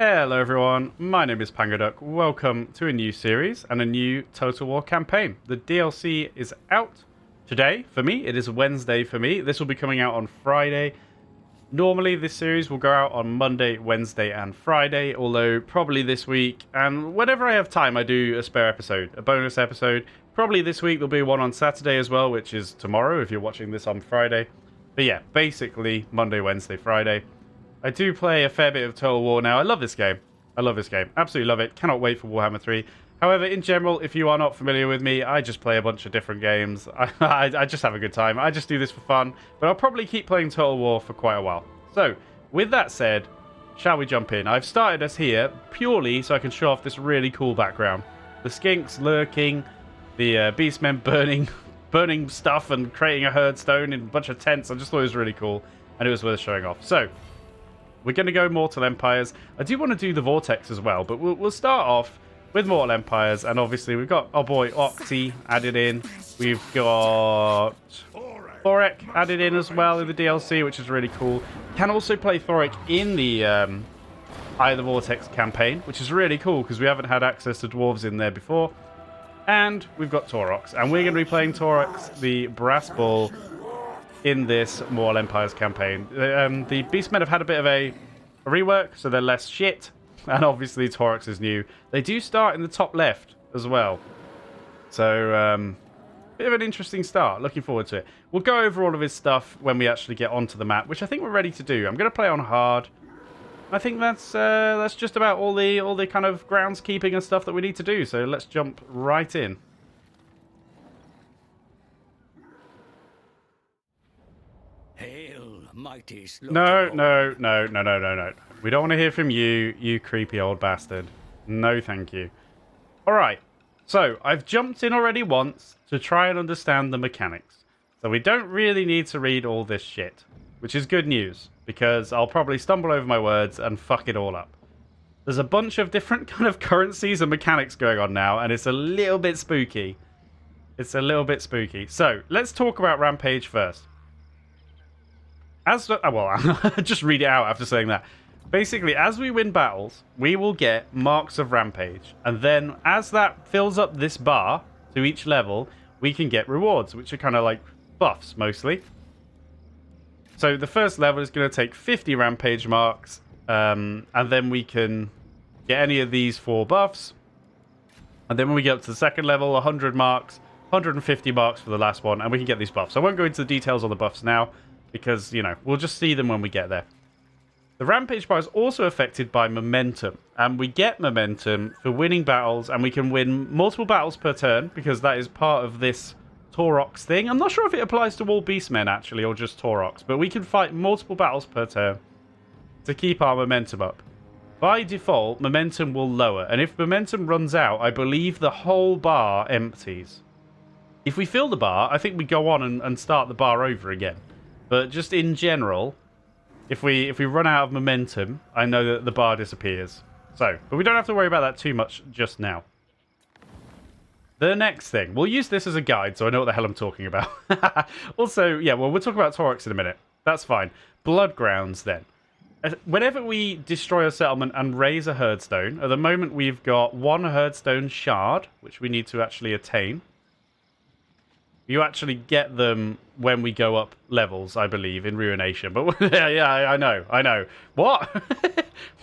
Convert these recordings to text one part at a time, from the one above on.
Hello everyone, my name is pangoduck. Welcome to a new series and a new Total War campaign. The DLC is out today for me. It is Wednesday for me. This will be coming out on Friday. Normally this series will go out on Monday, Wednesday and Friday, although probably this week and whenever I have time I do a spare episode, a bonus episode. Probably this week there'll be one on Saturday as well, which is tomorrow if you're watching this on Friday. But yeah, basically Monday, Wednesday, Friday. I do play a fair bit of Total War now. I love this game. I love this game. Absolutely love it. Cannot wait for Warhammer 3. However, in general, if you are not familiar with me, I just play a bunch of different games. I just have a good time. I just do this for fun. But I'll probably keep playing Total War for quite a while. So, with that said, shall we jump in? I've started us here purely so I can show off this really cool background. The skinks lurking, the beastmen burning stuff and creating a herd stone in a bunch of tents. I just thought it was really cool and it was worth showing off. So, we're going to go Mortal Empires. I do want to do the Vortex as well, but we'll start off with Mortal Empires. And obviously, we've got our boy Octi added in. We've got Taurox added in as well in the DLC, which is really cool. Can also play Taurox in the Eye of the Vortex campaign, which is really cool because we haven't had access to dwarves in there before. And we've got Taurox. And we're going to be playing Taurox, the Brass Bull, in this Mortal Empires campaign. The Beastmen have had a bit of a rework, so they're less shit. And obviously Taurox is new. They do start in the top left as well. So, bit of an interesting start. Looking forward to it. We'll go over all of his stuff when we actually get onto the map, which I think we're ready to do. I'm going to play on hard. I think that's just about all the kind of groundskeeping and stuff that we need to do. So let's jump right in. No. We don't want to hear from you, you creepy old bastard. No, thank you. Alright, so I've jumped in already once to try and understand the mechanics. So we don't really need to read all this shit, which is good news, because I'll probably stumble over my words and fuck it all up. There's a bunch of different kind of currencies and mechanics going on now, and it's a little bit spooky. It's a little bit spooky. So, let's talk about Rampage first. Just read it out after saying that. Basically, as we win battles, we will get marks of Rampage. And then, as that fills up this bar to each level, we can get rewards, which are kind of like buffs, mostly. So, the first level is going to take 50 Rampage marks. And then we can get any of these 4 buffs. And then when we get up to the second level, 100 marks, 150 marks for the last one. And we can get these buffs. I won't go into the details on the buffs now, because, you know, we'll just see them when we get there. The Rampage bar is also affected by momentum, and we get momentum for winning battles, and we can win multiple battles per turn, because that is part of this Taurox thing. I'm not sure if it applies to all Beastmen, actually, or just Taurox, but we can fight multiple battles per turn to keep our momentum up. By default, momentum will lower, and if momentum runs out, I believe the whole bar empties. If we fill the bar, I think we go on and start the bar over again. But just in general, if we run out of momentum, I know that the bar disappears. So, but we don't have to worry about that too much just now. The next thing, we'll use this as a guide so I know what the hell I'm talking about. Also, yeah, well, we'll talk about Taurox in a minute. That's fine. Blood grounds then. Whenever we destroy a settlement and raise a herdstone, at the moment we've got 1 herdstone shard, which we need to actually attain. You actually get them when we go up levels, I believe, in Ruination. But yeah, I know. What?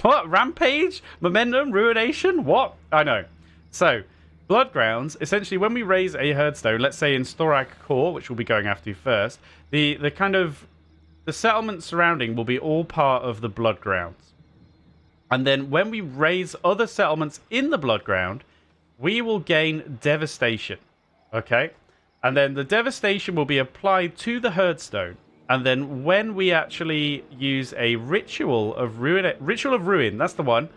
What? Rampage? Momentum? Ruination? What? I know. So, Blood Grounds, essentially when we raise a herdstone, let's say in Storag Core, which we'll be going after first, the settlement surrounding will be all part of the Blood Grounds. And then when we raise other settlements in the Blood Ground, we will gain Devastation. Okay? And then the Devastation will be applied to the herdstone. And then when we actually use a Ritual of Ruin, that's the one.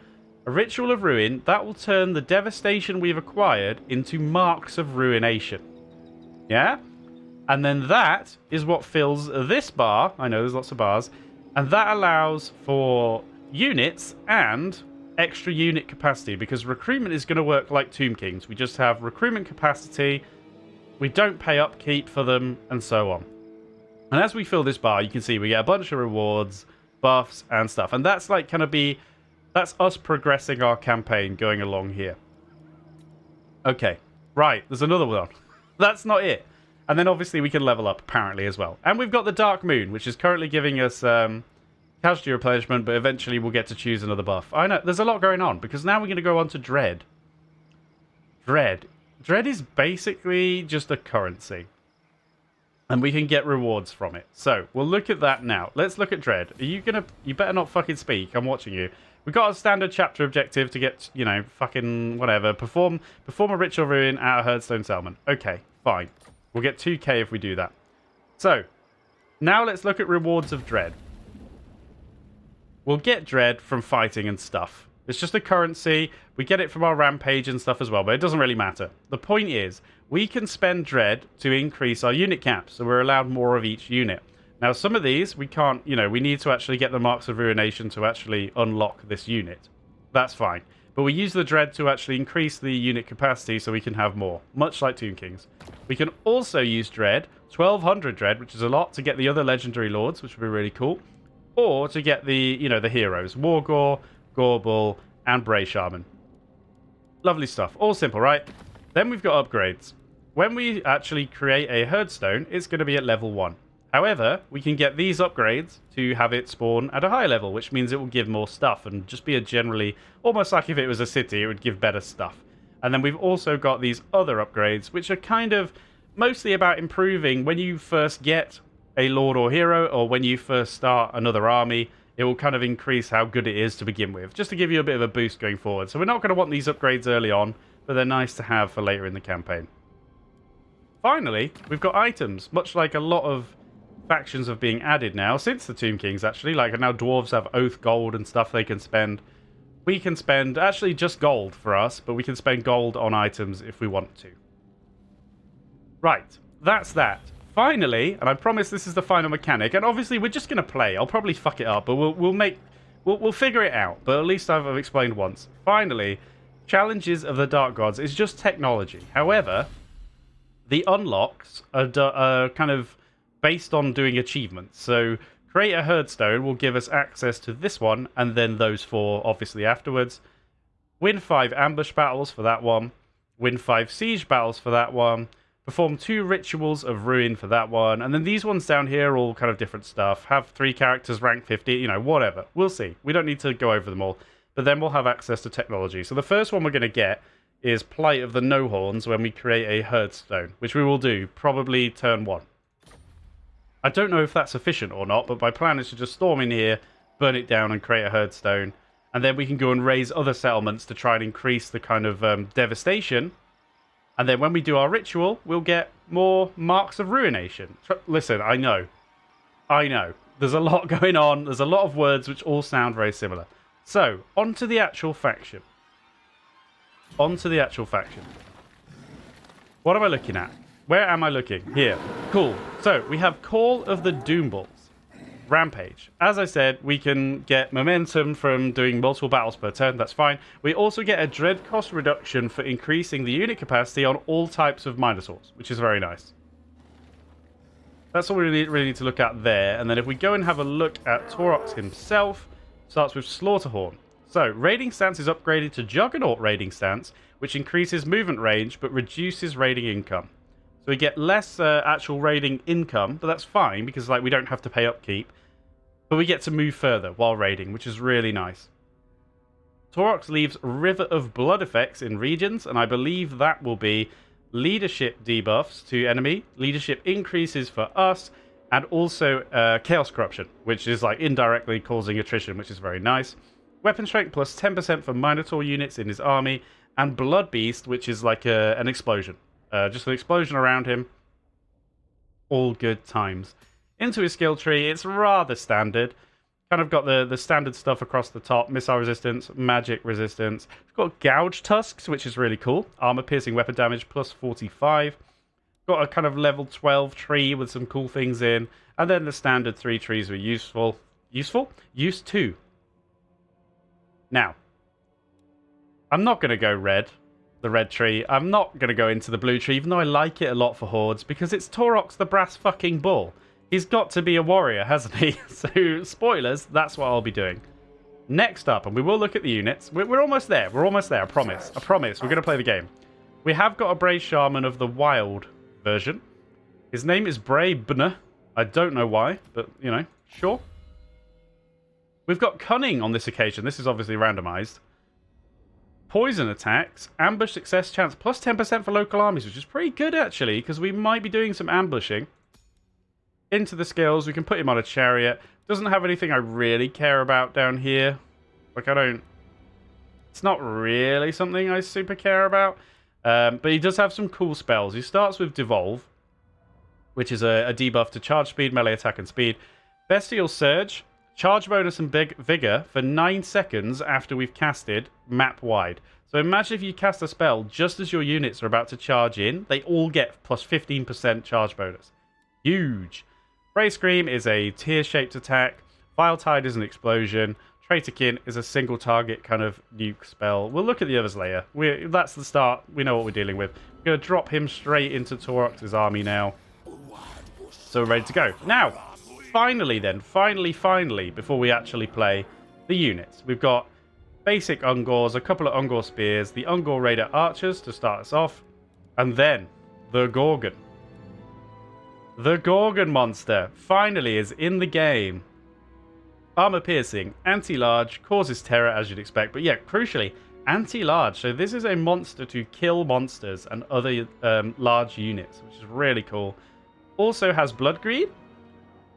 A Ritual of Ruin, that will turn the Devastation we've acquired into Marks of Ruination. Yeah? And then that is what fills this bar. I know there's lots of bars. And that allows for units and extra unit capacity. Because recruitment is going to work like Tomb Kings. We just have recruitment capacity. We don't pay upkeep for them, and so on. And as we fill this bar, you can see we get a bunch of rewards, buffs, and stuff. And that's like going to be That's us progressing our campaign going along here. Okay, right, there's another one. That's not it. And then obviously we can level up apparently as well. And we've got the Dark Moon, which is currently giving us casualty replenishment, but eventually we'll get to choose another buff. I know, there's a lot going on, because now we're going to go on to Dread. Dread. Dread is basically just a currency. And we can get rewards from it. So, we'll look at that now. Let's look at Dread. Are you gonna... You better not fucking speak. I'm watching you. We've got a standard chapter objective to get, you know, fucking whatever. Perform a ritual ruin at a Herdstone settlement. Okay, fine. We'll get 2k if we do that. So, now let's look at rewards of Dread. We'll get Dread from fighting and stuff. It's just a currency. We get it from our rampage and stuff as well, but it doesn't really matter. The point is, we can spend Dread to increase our unit cap, so we're allowed more of each unit. Now, some of these, we can't, you know, we need to actually get the Marks of Ruination to actually unlock this unit. That's fine. But we use the Dread to actually increase the unit capacity so we can have more, much like Tomb Kings. We can also use Dread, 1200 Dread, which is a lot, to get the other Legendary Lords, which would be really cool. Or to get the, you know, the heroes, Wargore, Gorbel, and Bray Shaman. Lovely stuff. All simple, right? Then we've got upgrades. When we actually create a Herdstone, it's going to be at level 1. However, we can get these upgrades to have it spawn at a higher level, which means it will give more stuff and just be a generally, almost like if it was a city, it would give better stuff. And then we've also got these other upgrades, which are kind of mostly about improving when you first get a Lord or Hero, or when you first start another army. It will kind of increase how good it is to begin with, just to give you a bit of a boost going forward. So we're not going to want these upgrades early on, but they're nice to have for later in the campaign. Finally, we've got items, much like a lot of factions have been added now, since the Tomb Kings actually. Like now dwarves have Oath Gold and stuff they can spend. We can spend, actually just gold for us, but we can spend gold on items if we want to. Right, that's that. Finally, and I promise this is the final mechanic, and obviously we're just going to play. I'll probably fuck it up, but we'll figure it out. But at least I've explained once. Finally, Challenges of the Dark Gods is just technology. However, the unlocks are kind of based on doing achievements. So, create a Herdstone will give us access to this one, and then those 4, obviously, afterwards. Win 5 ambush battles for that one. Win 5 siege battles for that one. Perform 2 rituals of ruin for that one. And then these ones down here are all kind of different stuff. Have 3 characters rank 50, you know, whatever. We'll see. We don't need to go over them all. But then we'll have access to technology. So the first one we're going to get is Plight of the No-Horns when we create a Herdstone, which we will do probably turn 1. I don't know if that's efficient or not, but my plan is to just storm in here, burn it down and create a Herdstone. And then we can go and raise other settlements to try and increase the kind of devastation. And then when we do our ritual, we'll get more Marks of Ruination. Listen, I know. There's a lot going on. There's a lot of words which all sound very similar. So, on to the actual faction. What am I looking at? Where am I looking? Here. Cool. So, we have Call of the Doomballs. Rampage. As I said, we can get momentum from doing multiple battles per turn. That's fine. We also get a dread cost reduction for increasing the unit capacity on all types of Minotaurs, which is very nice. That's all we really need to look at there. And then if we go and have a look at Taurox himself, starts with Slaughterhorn. So, raiding stance is upgraded to Juggernaut raiding stance, which increases movement range but reduces raiding income. So we get less actual raiding income, but that's fine because like we don't have to pay upkeep. But we get to move further while raiding, which is really nice. Taurox leaves River of Blood effects in regions, and I believe that will be leadership debuffs to enemy, leadership increases for us, and also Chaos Corruption, which is like indirectly causing attrition, which is very nice. Weapon strength plus 10% for Minotaur units in his army, and Blood Beast, which is like an explosion. Just an explosion around him. All good times. Into his skill tree, it's rather standard. Kind of got the standard stuff across the top. Missile resistance, magic resistance. It's got Gouge Tusks, which is really cool. Armor piercing weapon damage plus 45. Got a kind of level 12 tree with some cool things in. And then the standard 3 trees were useful. Used to. Now, I'm not going to go red. The red tree. I'm not going to go into the blue tree, even though I like it a lot for hordes, because it's Taurox the Brass fucking Bull. He's got to be a warrior, hasn't he? So, spoilers, that's what I'll be doing. Next up, and we will look at the units. We're almost there. We're almost there. I promise. I promise. We're going to play the game. We have got a Brave Shaman of the wild version. His name is Bravebner. I don't know why, but, you know, sure. We've got Cunning on this occasion. This is obviously randomized. Poison attacks, ambush success chance, plus 10% for local armies, which is pretty good, actually, because we might be doing some ambushing. Into the skills, we can put him on a chariot. Doesn't have anything I really care about down here. Like, I don't... It's not really something I super care about. But he does have some cool spells. He starts with Devolve, which is a debuff to charge speed, melee attack, and speed. Bestial Surge, charge bonus and big vigor for 9 seconds after we've casted map wide. So imagine if you cast a spell just as your units are about to charge in. They all get plus 15% charge bonus. Huge. Brave Scream is a tear-shaped attack. Vile Tide is an explosion. Traitorkin is a single target kind of nuke spell. We'll look at the others later. That's the start. We know what we're dealing with. We're going to drop him straight into Taurox's army now. So we're ready to go. Now, finally, before we actually play the units, we've got basic Ungors, a couple of Ungor spears, the Ungor Raider archers to start us off, and then the Gorgon. The Gorgon monster finally is in the game. Armor piercing, anti-large, causes terror as you'd expect, but yeah, crucially, anti-large. So this is a monster to kill monsters and other large units, which is really cool. Also has Blood Greed,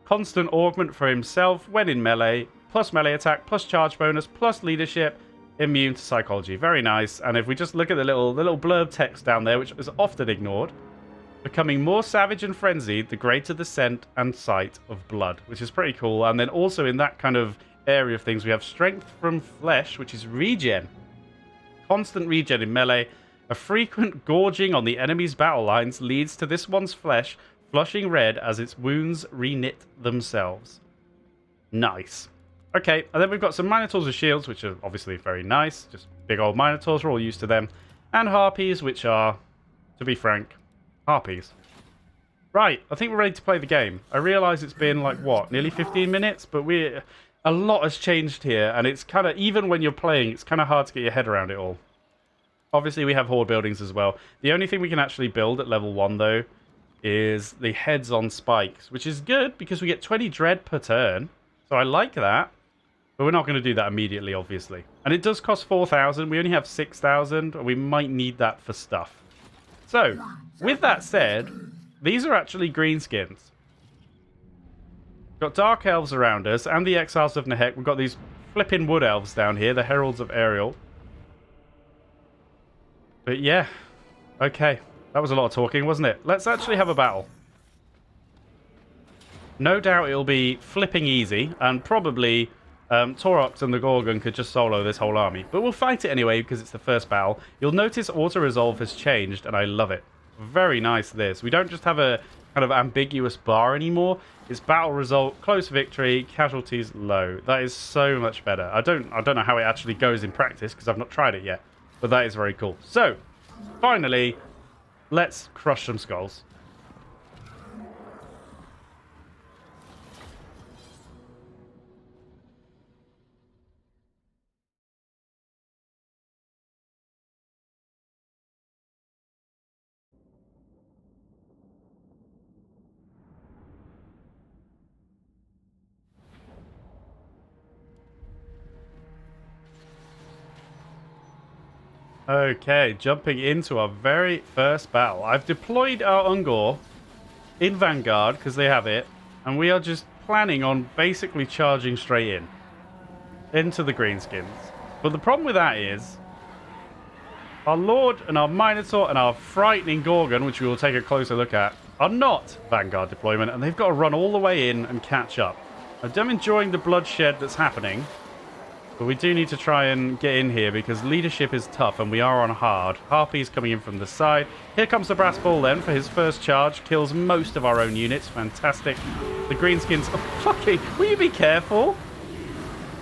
constant augment for himself when in melee, plus melee attack, plus charge bonus, plus leadership, immune to psychology. Very nice. And if we just look at the little blurb text down there, which is often ignored, becoming more savage and frenzied, the greater the scent and sight of blood, which is pretty cool. And then also in that kind of area of things, we have strength from flesh, which is regen. Constant regen in melee. A frequent gorging on the enemy's battle lines leads to this one's flesh flushing red as its wounds reknit themselves. Nice. Okay, and then we've got some Minotaurs with shields, which are obviously very nice. Just big old Minotaurs, we're all used to them. And Harpies, which are, to be frank, Harpies. Right, I think we're ready to play the game. I realise it's been, like, what, nearly 15 minutes? But a lot has changed here, and it's kind of, even when you're playing, it's kind of hard to get your head around it all. Obviously, we have horde buildings as well. The only thing we can actually build at level 1, though, is the heads on spikes, which is good because we get 20 dread per turn. So I like that. But we're not going to do that immediately, obviously. And it does cost 4,000. We only have 6,000. We might need that for stuff. So, with that said, these are actually greenskins. We've got Dark Elves around us and the Exiles of Nehek. We've got these flipping Wood Elves down here, the Heralds of Ariel. But yeah, okay. That was a lot of talking, wasn't it? Let's actually have a battle. No doubt it'll be flipping easy, and probably Taurox and the Gorgon could just solo this whole army. But we'll fight it anyway, because it's the first battle. You'll notice auto-resolve has changed, and I love it. Very nice, this. We don't just have a kind of ambiguous bar anymore. It's battle result, close victory, casualties low. That is so much better. I don't know how it actually goes in practice, because I've not tried it yet. But that is very cool. So, finally, let's crush some skulls. Okay, jumping into our very first battle. I've deployed our Ungor in Vanguard because they have it, and we are just planning on basically charging straight in into the greenskins. But the problem with that is our Lord and our Minotaur and our frightening Gorgon, which we will take a closer look at, are not Vanguard deployment, and they've got to run all the way in and catch up. I'm enjoying the bloodshed that's happening, but we do need to try and get in here because leadership is tough and we are on hard. Harpy's coming in from the side. Here comes the Brass Bull then for his first charge. Kills most of our own units. Fantastic. The greenskins... Oh, fucking... Will you be careful?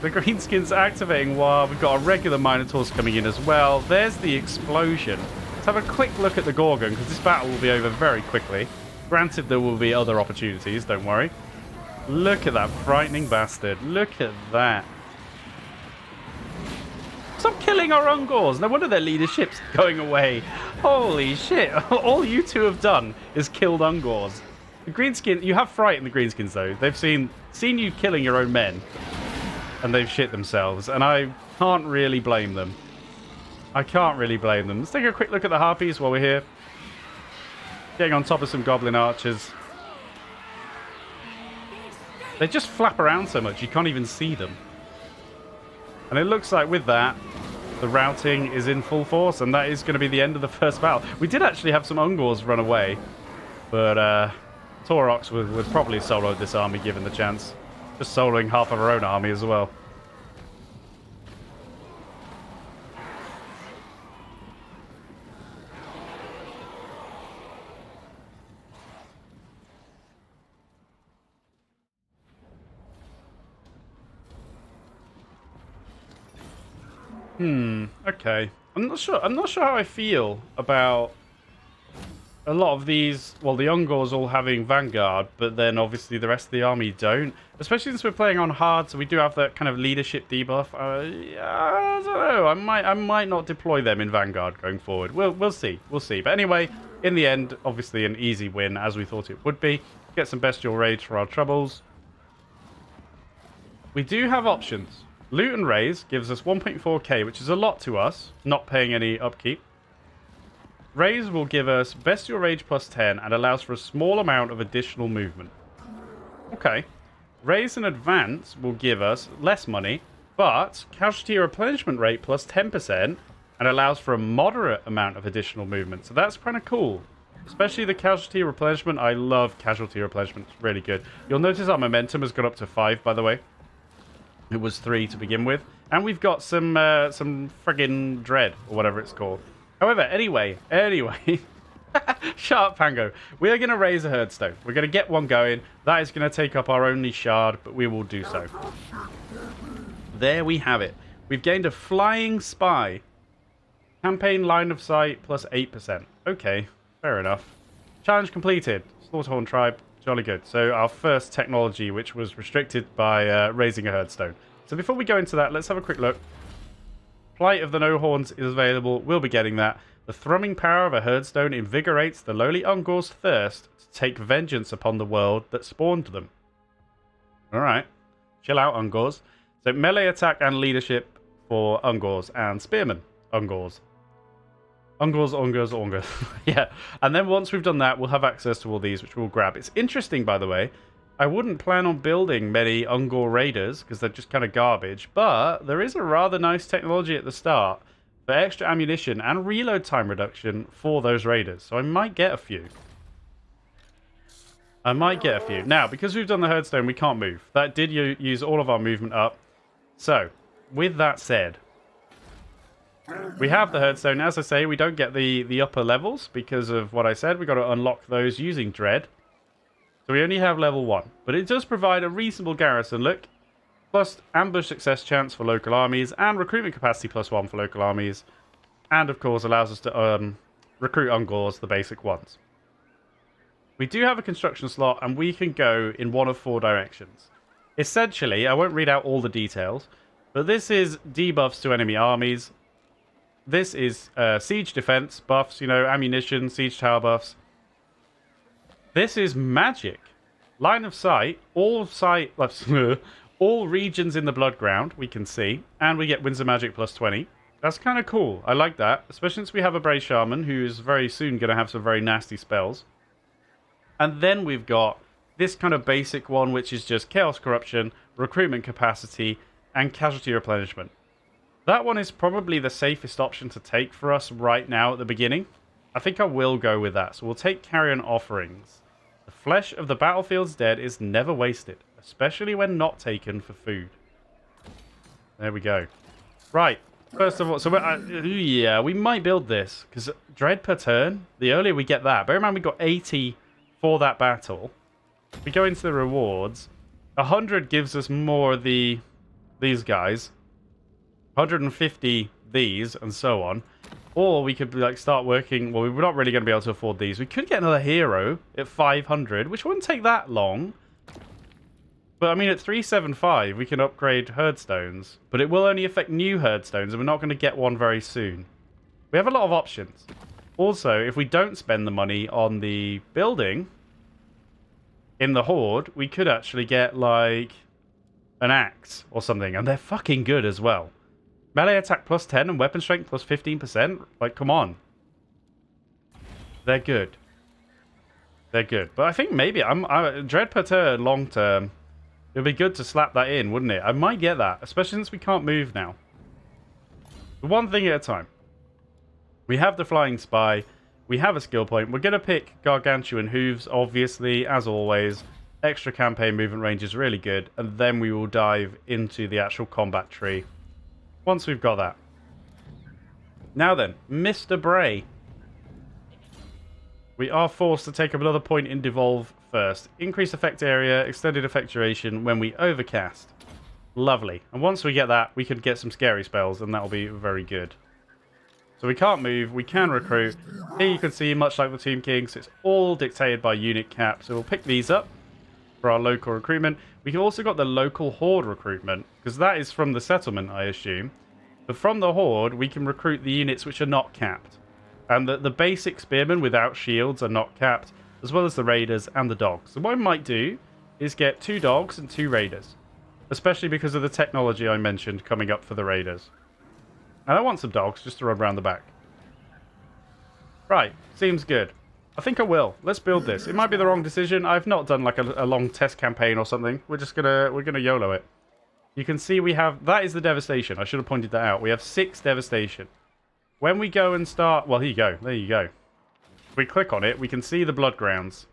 The greenskins activating while we've got our regular Minotaurs coming in as well. There's the explosion. Let's have a quick look at the Gorgon because this battle will be over very quickly. Granted, there will be other opportunities, don't worry. Look at that frightening bastard. Look at that. killing our Ungors. No wonder their leadership's going away. Holy shit. All you two have done is killed Ungors. The Greenskin, you have fright in the Greenskins, though. They've seen you killing your own men. And they've shit themselves. And I can't really blame them. I can't really blame them. Let's take a quick look at the Harpies while we're here. Getting on top of some Goblin Archers. They just flap around so much, you can't even see them. And it looks like with that, the routing is in full force, and that is going to be the end of the first battle. We did actually have some Ungors run away, but Taurox would probably solo this army given the chance. Just soloing half of our own army as well. Okay. I'm not sure how I feel about a lot of these. Well, the Ungors all having Vanguard, but then obviously the rest of the army don't. Especially since we're playing on hard, so we do have that kind of leadership debuff. I don't know. I might not deploy them in Vanguard going forward. We'll see. We'll see. But anyway, in the end, obviously an easy win as we thought it would be. Get some bestial rage for our troubles. We do have options. Loot and Raise gives us 1.4k, which is a lot to us, not paying any upkeep. Raise will give us Bestial Rage plus 10 and allows for a small amount of additional movement. Okay. Raise and Advance will give us less money, but Casualty Replenishment Rate plus 10% and allows for a moderate amount of additional movement. So that's kind of cool. Especially the Casualty Replenishment. I love Casualty Replenishment. It's really good. You'll notice our momentum has gone up to 5, by the way. It was 3 to begin with. And we've got some friggin' dread, or whatever it's called. However, anyway. Shut up, Pango. We are going to raise a Herdstone. We're going to get one going. That is going to take up our only shard, but we will do so. There we have it. We've gained a Flying Spy. Campaign line of sight plus 8%. Okay, fair enough. Challenge completed. Slaughterhorn Tribe. Jolly good. So our first technology, which was restricted by raising a Herdstone. So before we go into that, let's have a quick look. Plight of the No Horns is available. We'll be getting that. The thrumming power of a Herdstone invigorates the lowly Ungor's thirst to take vengeance upon the world that spawned them. Alright. Chill out, Ungors. So melee attack and leadership for Ungors and Spearmen. Ungors. Ungors. Yeah. And then once we've done that, we'll have access to all these, which we'll grab. It's interesting, by the way. I wouldn't plan on building many Ungor Raiders, because they're just kind of garbage. But there is a rather nice technology at the start for extra ammunition and reload time reduction for those Raiders. So I might get a few. Now, because we've done the Herdstone, we can't move. That did use all of our movement up. So, with that said, we have the Herdstone. As I say, we don't get the upper levels because of what I said. We've got to unlock those using Dread. So we only have level 1. But it does provide a reasonable garrison look. Plus ambush success chance for local armies. And recruitment capacity plus 1 for local armies. And of course allows us to recruit Ungors, the basic ones. We do have a construction slot and we can go in one of 4 directions. Essentially, I won't read out all the details. But this is debuffs to enemy armies. This is siege defense buffs, ammunition, siege tower buffs. This is magic. Line of sight, all regions in the blood ground we can see, and we get Windsor Magic plus 20. That's kind of cool. I like that, especially since we have a Brave Shaman who is very soon going to have some very nasty spells. And then we've got this kind of basic one, which is just Chaos Corruption, Recruitment Capacity, and Casualty Replenishment. That one is probably the safest option to take for us right now at the beginning. I think I will go with that. So we'll take Carrion Offerings. The flesh of the battlefield's dead is never wasted, especially when not taken for food. There we go. Right. First of all, so yeah, we might build this because Dread per turn, the earlier we get that. Bear in mind we got 80 for that battle. We go into the rewards. 100 gives us more of these guys. 150 these and so on. Or we could start working. Well, we're not really going to be able to afford these. We could get another hero at 500, which wouldn't take that long. But I mean, at 375, we can upgrade herdstones, but it will only affect new herdstones, and we're not going to get one very soon. We have a lot of options. Also, if we don't spend the money on the building in the Horde, we could actually get, like, an axe or something, and they're fucking good as well. Melee attack plus 10 and weapon strength plus 15%? Like, come on. They're good. They're good. But I think maybe Dread per turn long term. It would be good to slap that in, wouldn't it? I might get that, especially since we can't move now. But one thing at a time. We have the Flying Spy. We have a skill point. We're going to pick Gargantuan Hooves, obviously, as always. Extra campaign movement range is really good. And then we will dive into the actual combat tree once we've got that. Now then, Mr. Bray. We are forced to take up another point in Devolve first. Increase effect area, extended effect duration when we overcast. Lovely. And once we get that, we could get some scary spells, and that'll be very good. So we can't move, we can recruit. Here you can see, much like the Tomb Kings, it's all dictated by unit cap. So we'll pick these up for our local recruitment. We've also got the local Horde recruitment, because that is from the settlement, I assume. But from the Horde, we can recruit the units which are not capped. And the basic spearmen without shields are not capped, as well as the raiders and the dogs. So what I might do is get 2 dogs and 2 raiders, especially because of the technology I mentioned coming up for the raiders. And I want some dogs just to run around the back. Right, seems good. I think I will. Let's build this. It might be the wrong decision. I've not done like a long test campaign or something. We're gonna YOLO it. You can see we have, that is the devastation. I should have pointed that out. We have 6 devastation. When we go and start... Well, here you go. There you go. If we click on it, we can see the blood grounds.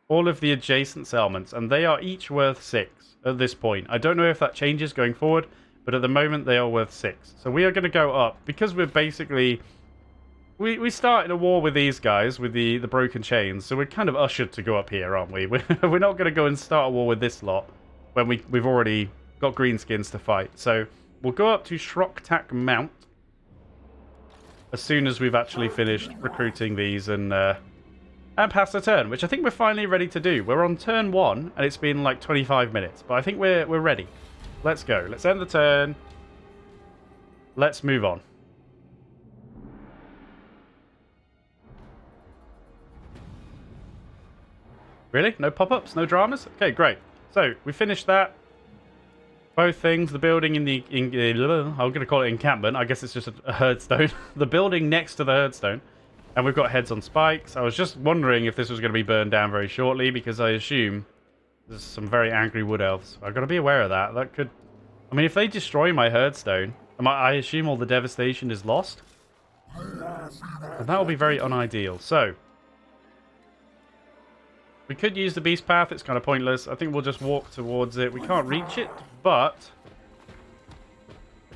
All of the adjacent settlements. And they are each worth 6 at this point. I don't know if that changes going forward. But at the moment, they are worth 6. So we are going to go up. Because we're basically... We started a war with these guys. With the broken chains. So we're kind of ushered to go up here, aren't we? We're not going to go and start a war with this lot. When we've already got greenskins to fight. So we'll go up to Shroktak Mount. As soon as we've actually finished recruiting these and pass the turn, which I think we're finally ready to do. We're on turn 1, and it's been like 25 minutes, but I think we're ready. Let's go. Let's end the turn. Let's move on. Really? No pop-ups? No dramas? Okay, great. So, we finished that. Both things, the building in the... I'm going to call it encampment. I guess it's just a herdstone. The building next to the herdstone. And we've got heads on spikes. I was just wondering if this was going to be burned down very shortly, because I assume there's some very angry wood elves. I've got to be aware of that. That could... I mean, if they destroy my herdstone, I assume all the devastation is lost. And that will be very unideal. So... we could use the beast path. It's kind of pointless. I think we'll just walk towards it. We can't reach it, but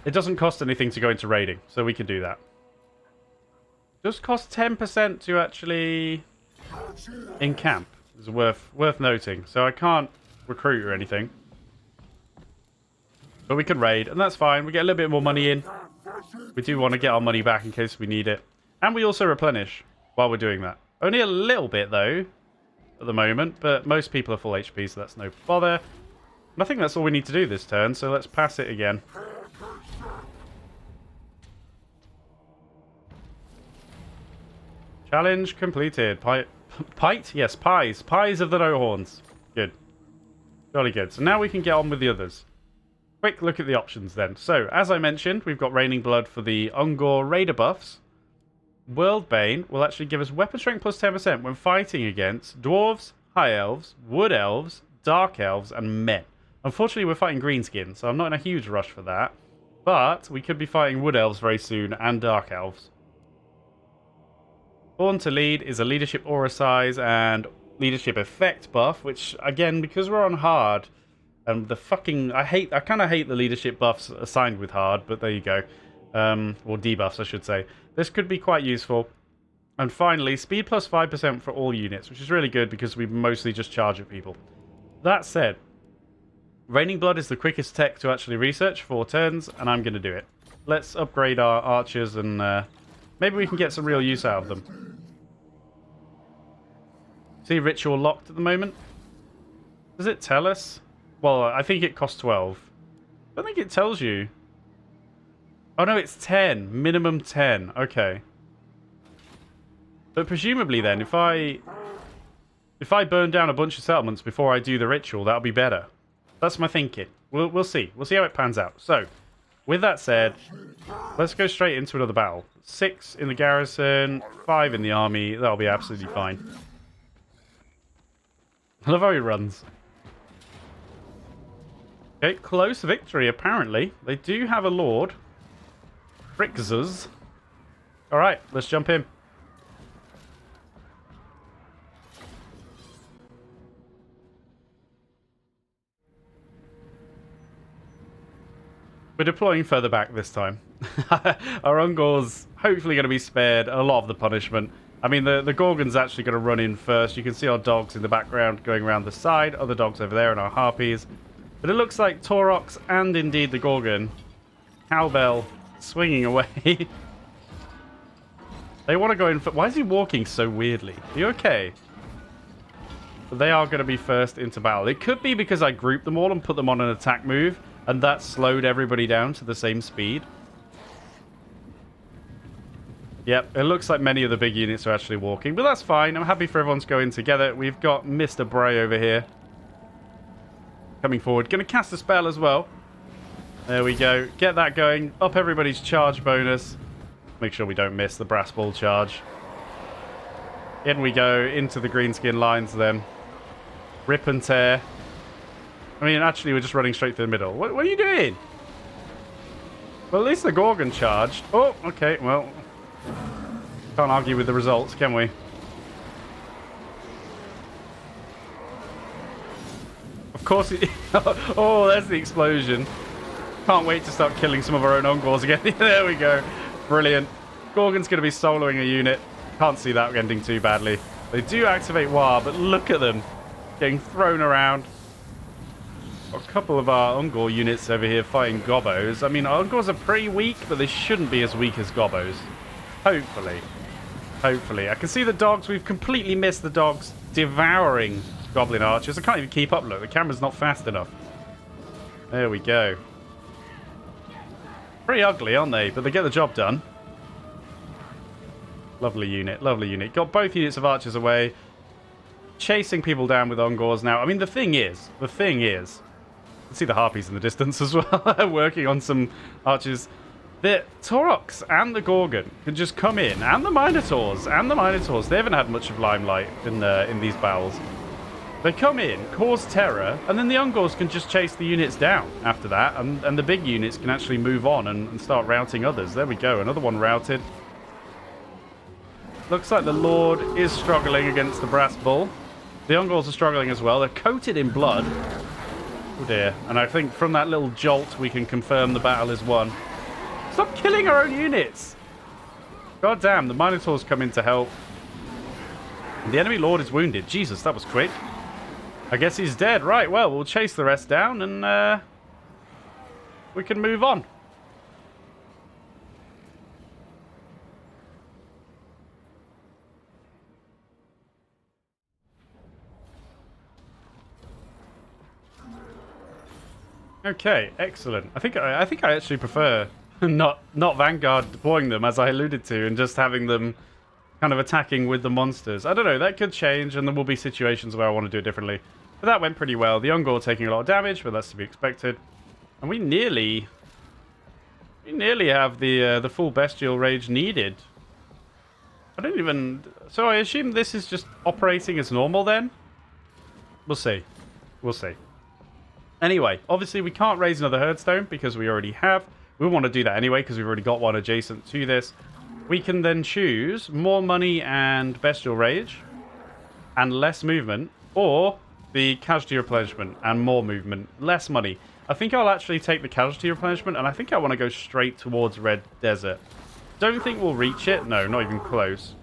it doesn't cost anything to go into raiding, so we can do that. Just costs 10% to actually encamp. It's worth noting. So I can't recruit or anything, but we can raid, and that's fine. We get a little bit more money in. We do want to get our money back in case we need it, and we also replenish while we're doing that. Only a little bit though. At the moment, but most people are full HP, so that's no bother. And I think that's all we need to do this turn, so let's pass it again. Challenge completed. Pite? Yes, pies. Pies of the no horns. Good. Jolly good. So now we can get on with the others. Quick look at the options then. So, as I mentioned, we've got Raining Blood for the Ungor Raider buffs. Worldbane will actually give us weapon strength plus 10% when fighting against dwarves, high elves, wood elves, dark elves, and men. Unfortunately, we're fighting greenskins, so I'm not in a huge rush for that. But we could be fighting wood elves very soon and dark elves. Born to Lead is a leadership aura size and leadership effect buff, which again, because we're on hard, and the fucking I kind of hate the leadership buffs assigned with hard, but there you go. Or debuffs, I should say. This could be quite useful. And finally, speed plus 5% for all units, which is really good because we mostly just charge at people. That said, Raining Blood is the quickest tech to actually research, 4 turns, and I'm going to do it. Let's upgrade our archers and maybe we can get some real use out of them. See, ritual locked at the moment. Does it tell us? Well, I think it costs 12. I don't think it tells you. Oh no, it's 10. Minimum 10. Okay. But presumably then, if I burn down a bunch of settlements before I do the ritual, that'll be better. That's my thinking. We'll see. We'll see how it pans out. So, with that said, let's go straight into another battle. 6 in the garrison, 5 in the army. That'll be absolutely fine. I love how he runs. Okay, close victory, apparently. They do have a lord. Frixus. Alright, let's jump in. We're deploying further back this time. Our Ungor's hopefully going to be spared a lot of the punishment. I mean, the Gorgon's actually going to run in first. You can see our dogs in the background going around the side. Other dogs over there and our harpies. But it looks like Taurox and indeed the Gorgon. Cowbell swinging away. They want to go in for... Why is he walking so weirdly? Are you okay? But they are going to be first into battle. It could be because I grouped them all and put them on an attack move. And that slowed everybody down to the same speed. Yep, it looks like many of the big units are actually walking. But that's fine. I'm happy for everyone's going together. We've got Mr. Bray over here. Coming forward. Going to cast a spell as well. There we go. Get that going. Up everybody's charge bonus. Make sure we don't miss the brass ball charge. In we go. Into the greenskin lines then. Rip and tear. I mean, actually, we're just running straight through the middle. What are you doing? Well, at least the Gorgon charged. Oh, okay, well. Can't argue with the results, can we? Of course it... Oh, there's the explosion. Can't wait to start killing some of our own Ungors again. There we go. Brilliant. Gorgon's going to be soloing a unit. Can't see that ending too badly. They do activate War, but look at them. Getting thrown around. A couple of our Ungor units over here fighting Gobbos. I mean, Ungors are pretty weak, but they shouldn't be as weak as Gobbos. Hopefully. Hopefully. I can see the dogs. We've completely missed the dogs devouring Goblin archers. I can't even keep up. Look, the camera's not fast enough. There we go. Pretty ugly, aren't they? But they get the job done. Lovely unit. Lovely unit. Got both units of archers away. Chasing people down with Ungors now. I mean, the thing is... You can see the harpies in the distance as well, working on some archers. The Taurox and the Gorgon can just come in, and the Minotaurs, They haven't had much of limelight in these battles. They come in, cause terror, and then the Ungors can just chase the units down after that, and the big units can actually move on and start routing others. There we go, another one routed. Looks like the Lord is struggling against the Brass Bull. The Ungors are struggling as well. They're coated in blood. Oh dear. And I think from that little jolt we can confirm the battle is won. Stop killing our own units! God damn, the Minotaurs come in to help. The enemy Lord is wounded. Jesus, that was quick. I guess he's dead. Right, well, we'll chase the rest down and we can move on. Okay, excellent. I think I actually prefer not Vanguard deploying them, as I alluded to, and just having them kind of attacking with the monsters. I don't know, that could change, and there will be situations where I want to do it differently. But that went pretty well. The Ungor taking a lot of damage, but that's to be expected. And we nearly have the full bestial rage needed. I don't even... So I assume this is just operating as normal then? We'll see. We'll see. Anyway, obviously we can't raise another herdstone because we already have. We want to do that anyway because we've already got one adjacent to this. We can then choose more money and bestial rage and less movement, or the casualty replenishment and more movement, less money. I think I'll actually take the casualty replenishment, and I think I want to go straight towards Red Desert. Don't think we'll reach it. No, not even close.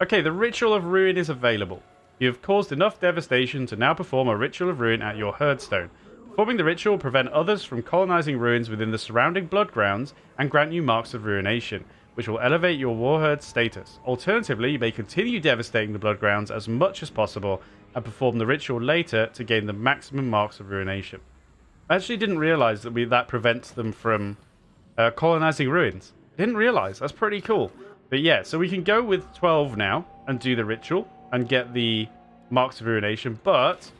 Okay, the Ritual of Ruin is available. You have caused enough devastation to now perform a Ritual of Ruin at your herdstone. Performing the ritual will prevent others from colonizing ruins within the surrounding blood grounds and grant you marks of ruination, which will elevate your warherd status. Alternatively, you may continue devastating the blood grounds as much as possible and perform the ritual later to gain the maximum marks of ruination. I actually didn't realize that prevents them from colonizing ruins. Didn't realize. That's pretty cool. But yeah, so we can go with 12 now and do the ritual and get the marks of ruination, but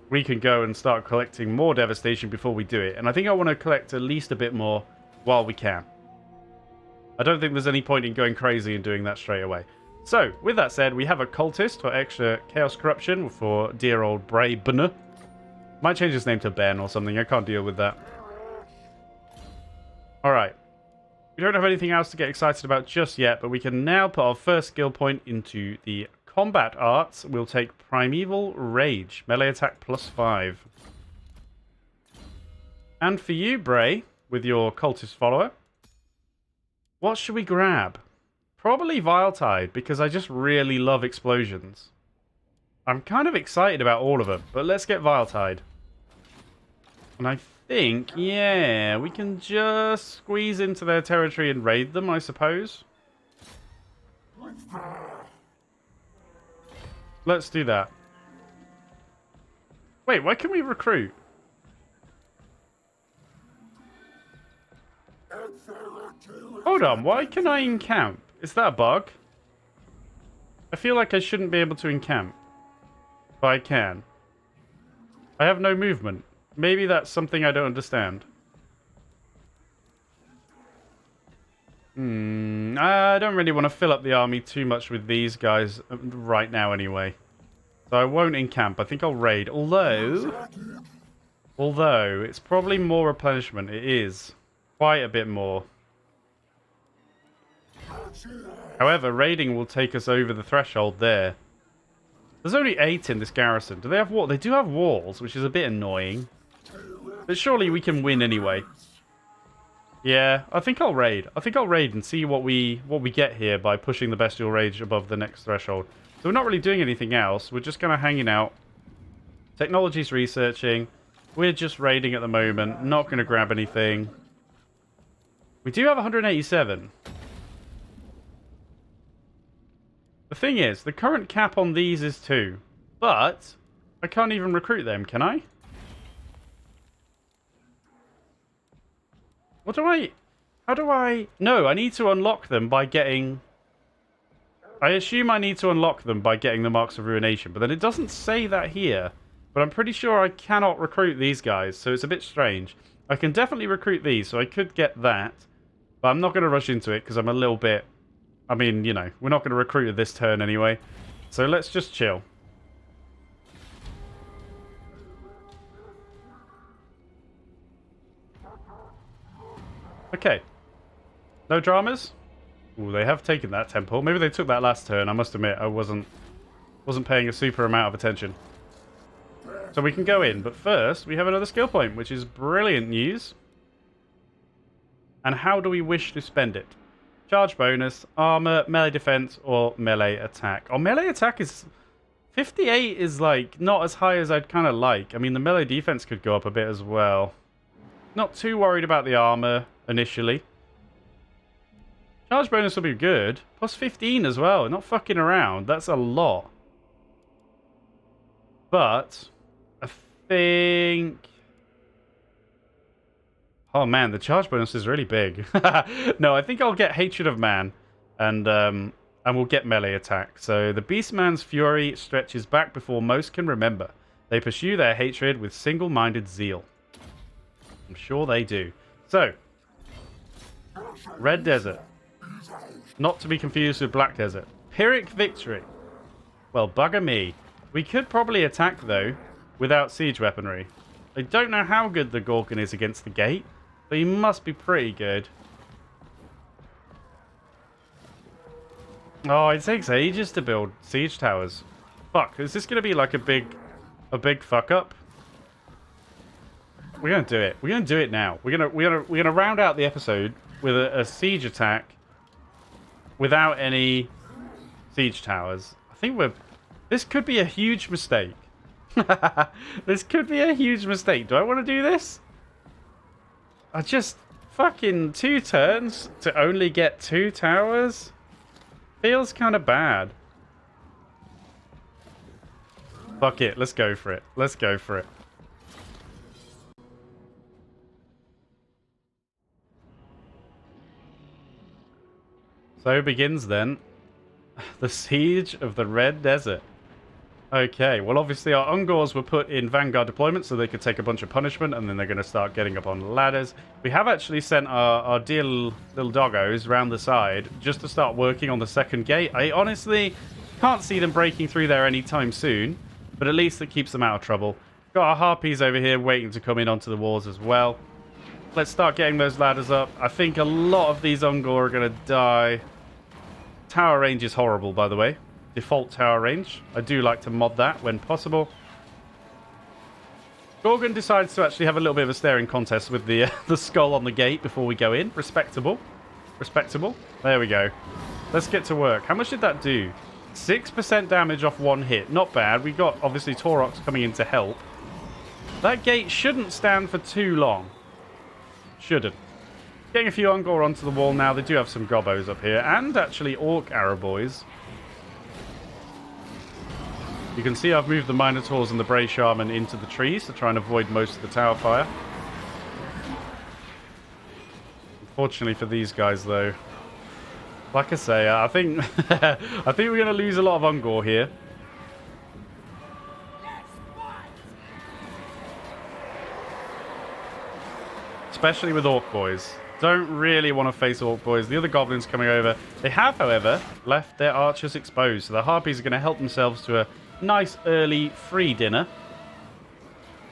we can go and start collecting more devastation before we do it. And I think I want to collect at least a bit more while we can. I don't think there's any point in going crazy and doing that straight away. So, with that said, we have a cultist for extra chaos corruption for dear old Bray Bn. Might change his name to Ben or something. I can't deal with that. Alright. We don't have anything else to get excited about just yet, but we can now put our first skill point into the combat arts. We'll take Primeval Rage. Melee attack +5. And for you, Bray, with your cultist follower, what should we grab? Probably Viletide, because I just really love explosions. I'm kind of excited about all of them, but let's get Viletide. And I think, yeah, we can just squeeze into their territory and raid them, I suppose. Let's do that. Wait, why can we recruit? Hold on, why can I encamp? Is that a bug? I feel like I shouldn't be able to encamp. But I can. I have no movement. Maybe that's something I don't understand. I don't really want to fill up the army too much with these guys right now anyway. So I won't encamp. I think I'll raid. Although, it's probably more replenishment. It is. Quite a bit more. However, raiding will take us over the threshold there. There's only 8 in this garrison. Do they have walls? They do have walls, which is a bit annoying. But surely we can win anyway. Yeah, I think I'll raid. I think I'll raid and see what we get here by pushing the Bestial Rage above the next threshold. So we're not really doing anything else. We're just kind of hanging out. Technology's researching. We're just raiding at the moment. Not going to grab anything. We do have 187. The thing is, the current cap on these is 2. But I can't even recruit them, can I? What do I... How do I... No, I need to unlock them by getting... I assume I need to unlock them by getting the Marks of Ruination, but then it doesn't say that here. But I'm pretty sure I cannot recruit these guys, so it's a bit strange. I can definitely recruit these, so I could get that. But I'm not going to rush into it, because I'm a little bit... I mean, you know, we're not going to recruit at this turn anyway. So let's just chill. Okay. No dramas? Ooh, they have taken that temple. Maybe they took that last turn. I must admit, I wasn't paying a super amount of attention. So we can go in, but first we have another skill point, which is brilliant news. And how do we wish to spend it? Charge bonus, armor, melee defense, or melee attack. Our melee attack is... 58 is, like, not as high as I'd kind of like. I mean, the melee defense could go up a bit as well. Not too worried about the armor initially. Charge bonus will be good. Plus 15 as well. Not fucking around. That's a lot. But I think... Oh man, the charge bonus is really big. No, I think I'll get Hatred of Man, and we'll get melee attack. So the Beastman's fury stretches back before most can remember. They pursue their hatred with single-minded zeal. I'm sure they do. So, Red Desert. Not to be confused with Black Desert. Pyrrhic Victory. Well, bugger me. We could probably attack, though, without siege weaponry. I don't know how good the Gorgon is against the gate, but he must be pretty good. Oh, it takes ages to build siege towers. Fuck, is this going to be like a big fuck up? We're gonna do it. We're gonna do it now. We're gonna round out the episode with a siege attack without any siege towers. I think this could be a huge mistake. This could be a huge mistake. Do I want to do this? I just fucking 2 turns to only get 2 towers? Feels kind of bad. Fuck it. Let's go for it. Let's go for it. So begins then the siege of the Red Desert. Okay, well obviously our Ungors were put in Vanguard deployment so they could take a bunch of punishment, and then they're going to start getting up on ladders. We have actually sent our dear little doggos round the side just to start working on the second gate. I honestly can't see them breaking through there anytime soon, but at least it keeps them out of trouble. Got our Harpies over here waiting to come in onto the walls as well. Let's start getting those ladders up. I think a lot of these Ungor are going to die. Tower range is horrible, by the way. Default tower range. I do like to mod that when possible. Gorgon decides to actually have a little bit of a staring contest with the skull on the gate before we go in. Respectable. Respectable. There we go. Let's get to work. How much did that do? 6% damage off one hit. Not bad. We got, obviously, Taurox coming in to help. That gate shouldn't stand for too long. Shouldn't. Getting a few Ungor onto the wall now. They do have some gobos up here. And actually Orc Arrow Boys. You can see I've moved the Minotaurs and the Bray Shaman into the trees to try and avoid most of the tower fire. Unfortunately for these guys, though. Like I say, I think I think we're going to lose a lot of Ungor here. Especially with Orc Boys. Don't really want to face Orc Boys. The other goblins coming over. They have, however, left their archers exposed. So the Harpies are going to help themselves to a nice early free dinner.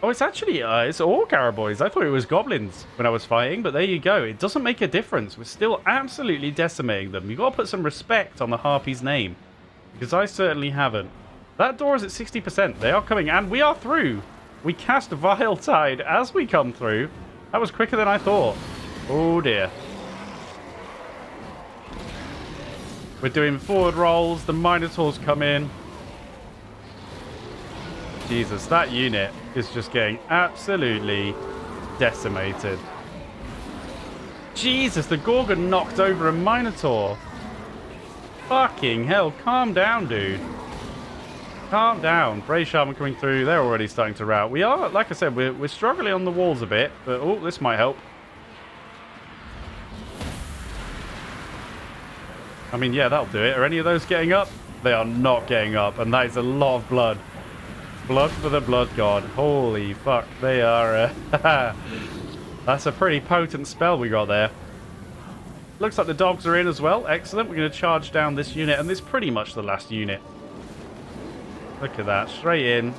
Oh, it's actually, it's Orc Arrow Boys. I thought it was goblins when I was fighting, but there you go. It doesn't make a difference. We're still absolutely decimating them. You've got to put some respect on the Harpy's name, because I certainly haven't. That door is at 60%. They are coming, and we are through. We cast Vile Tide as we come through. That was quicker than I thought. Oh, dear. We're doing forward rolls. The Minotaurs come in. Jesus, that unit is just getting absolutely decimated. Jesus, the Gorgon knocked over a Minotaur. Fucking hell, calm down, dude. Calm down. Bray Shaman coming through. They're already starting to rout. We are, like I said, we're struggling on the walls a bit, but oh, this might help. I mean, yeah, that'll do it. Are any of those getting up? They are not getting up, and that is a lot of blood. Blood for the Blood God. Holy fuck. They are... That's a pretty potent spell we got there. Looks like the dogs are in as well. Excellent. We're going to charge down this unit, and this is pretty much the last unit. Look at that. Straight in.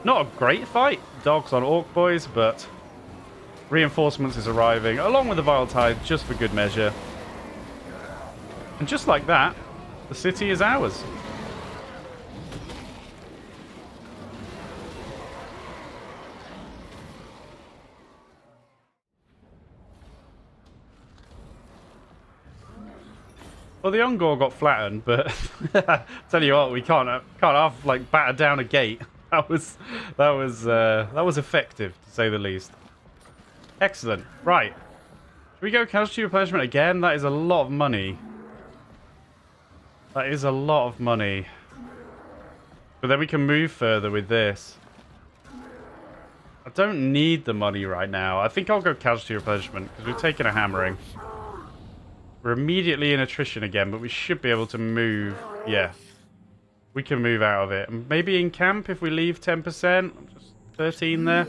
Not a great fight. Dogs on Orc Boys, but reinforcements is arriving, along with the Vile Tide, just for good measure. And just like that, the city is ours. Well, the Ungor got flattened, but tell you what, we can't have like battered down a gate. That was effective, to say the least. Excellent. Right. Should we go casualty replenishment again? That is a lot of money. That is a lot of money. But then we can move further with this. I don't need the money right now. I think I'll go casualty replenishment because we've taken a hammering. We're immediately in attrition again, but we should be able to move. Yeah. We can move out of it. Maybe in camp if we leave 10%. Just 13 there.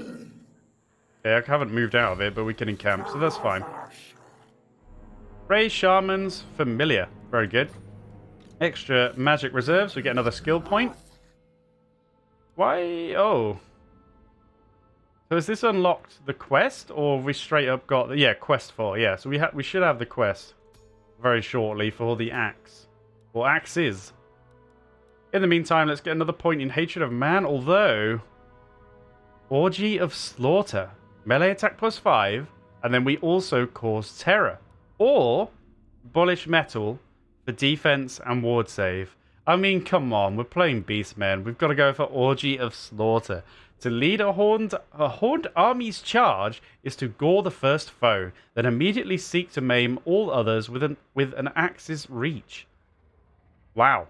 Yeah, I haven't moved out of it, but we can encamp, so that's fine. Ray Shaman's familiar. Very good. Extra magic reserves. We get another skill point. Why? Oh. So has this unlocked the quest, or have we straight up got the... Yeah, quest 4. Yeah, so we should have the quest very shortly for the axe. Or axes. In the meantime, let's get another point in Hatred of Man, although... Orgy of Slaughter. Melee attack +5, and then we also cause terror. Or Bullish Metal for defense and ward save. I mean, come on, we're playing Beastmen. We've got to go for Orgy of Slaughter. To lead a horned army's charge is to gore the first foe, then immediately seek to maim all others with an axe's reach. Wow.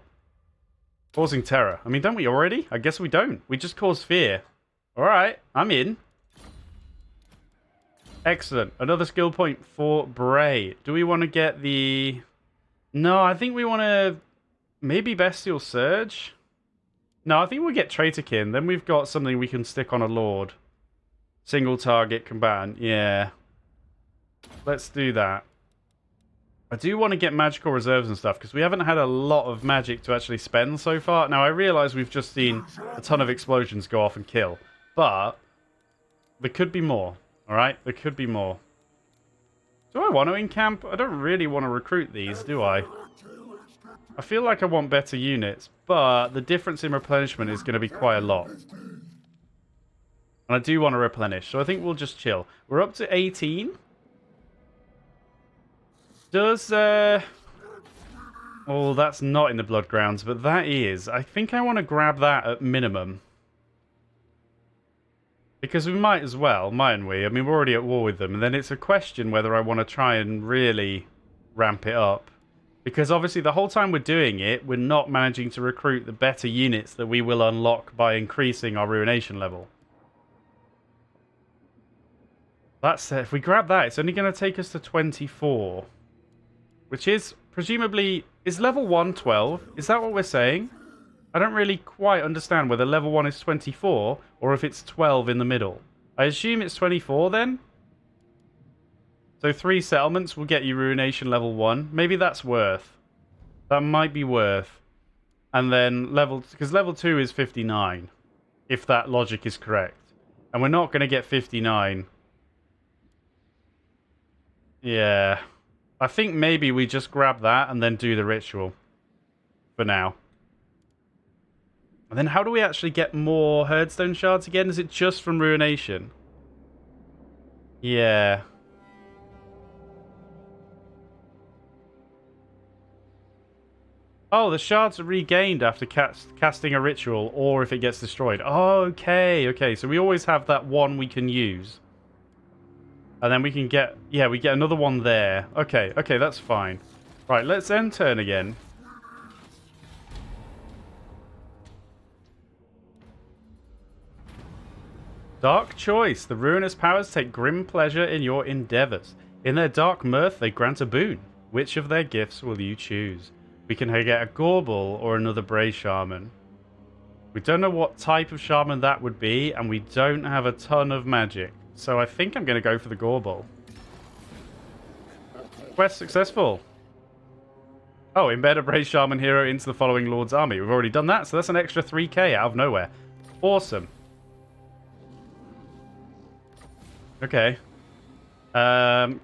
Causing terror. I mean, don't we already? I guess we don't. We just cause fear. Alright, I'm in. Excellent. Another skill point for Bray. Do we want to get the... No, I think we want to... Maybe Bestial Surge? No, I think we'll get Traitorkin. Then we've got something we can stick on a Lord. Single target combatant. Yeah. Let's do that. I do want to get magical reserves and stuff, because we haven't had a lot of magic to actually spend so far. Now, I realise we've just seen a ton of explosions go off and kill. But there could be more. Alright? There could be more. Do I want to encamp? I don't really want to recruit these, do I? I feel like I want better units, but the difference in replenishment is going to be quite a lot. And I do want to replenish, so I think we'll just chill. We're up to 18. Does, Oh, that's not in the Blood Grounds, but that is. I think I want to grab that at minimum. Because we might as well, mightn't we? I mean, we're already at war with them, and then it's a question whether I want to try and really ramp it up. Because obviously the whole time we're doing it, we're not managing to recruit the better units that we will unlock by increasing our ruination level. That's if we grab that, it's only going to take us to 24. Which is, presumably, is level 1 12? Is that what we're saying? I don't really quite understand whether level 1 is 24 or if it's 12 in the middle. I assume it's 24 then? So 3 settlements will get you Ruination level 1. Maybe that's worth. That might be worth. And then level... Because level 2 is 59. If that logic is correct. And we're not going to get 59. Yeah. I think maybe we just grab that and then do the ritual. For now. And then how do we actually get more Herdstone shards again? Is it just from Ruination? Yeah. Oh, the shards are regained after casting a ritual or if it gets destroyed. Oh, okay, okay. So we always have that one we can use. And then we can get... Yeah, we get another one there. Okay, okay, that's fine. Right, let's end turn again. Dark choice. The ruinous powers take grim pleasure in your endeavors. In their dark mirth, they grant a boon. Which of their gifts will you choose? We can get a Gorbel or another Bray Shaman. We don't know what type of Shaman that would be, and we don't have a ton of magic. So I think I'm going to go for the Gorbel. Quest successful. Oh, embed a Bray Shaman hero into the following Lord's army. We've already done that, so that's an extra 3k out of nowhere. Awesome. Okay.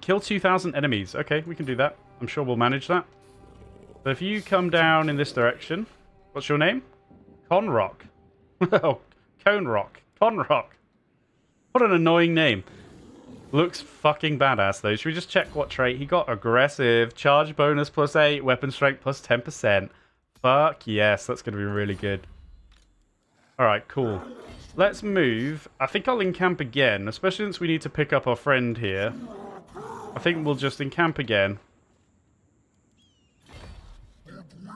Kill 2,000 enemies. Okay, we can do that. I'm sure we'll manage that. So if you come down in this direction... What's your name? Conrock. Oh, Conerock. Conrock. What an annoying name. Looks fucking badass, though. Should we just check what trait he got? Aggressive. Charge bonus +8. Weapon strength +10%. Fuck yes, that's going to be really good. Alright, cool. Let's move. I think I'll encamp again, especially since we need to pick up our friend here. I think we'll just encamp again.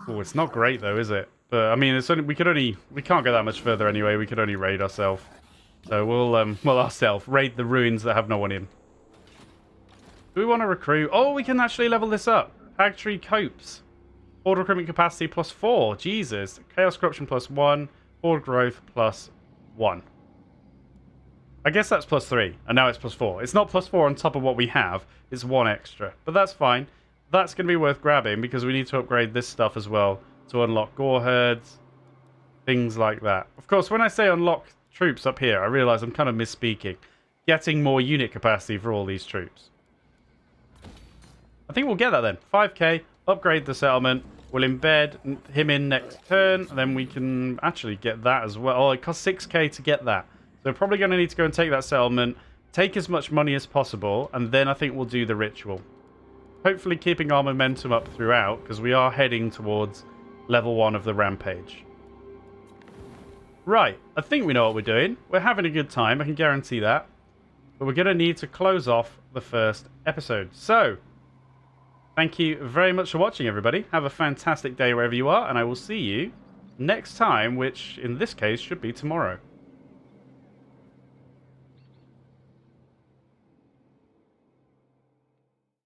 Oh, it's not great though, is it? But I mean, it's only, we can't go that much further anyway. We could only raid ourselves. So we'll raid the ruins that have no one in. Do we want to recruit? Oh, we can actually level this up. Hagtree Copes. Horde recruitment capacity +4. Jesus. Chaos corruption +1. Horde growth +1. I guess that's +3, and now it's +4. It's not +4 on top of what we have. It's 1 extra, but that's fine. That's going to be worth grabbing because we need to upgrade this stuff as well to unlock gore herds, things like that. Of course, when I say unlock troops up here, I realise I'm kind of misspeaking. Getting more unit capacity for all these troops. I think we'll get that then. 5k, upgrade the settlement. We'll embed him in next turn, and then we can actually get that as well. Oh, it costs 6k to get that. So we're probably going to need to go and take that settlement, take as much money as possible, and then I think we'll do the ritual. Hopefully keeping our momentum up throughout, because we are heading towards level 1 of the rampage. Right, I think we know what we're doing. We're having a good time, I can guarantee that. But we're going to need to close off the first episode. So, thank you very much for watching, everybody. Have a fantastic day wherever you are, and I will see you next time, which in this case should be tomorrow.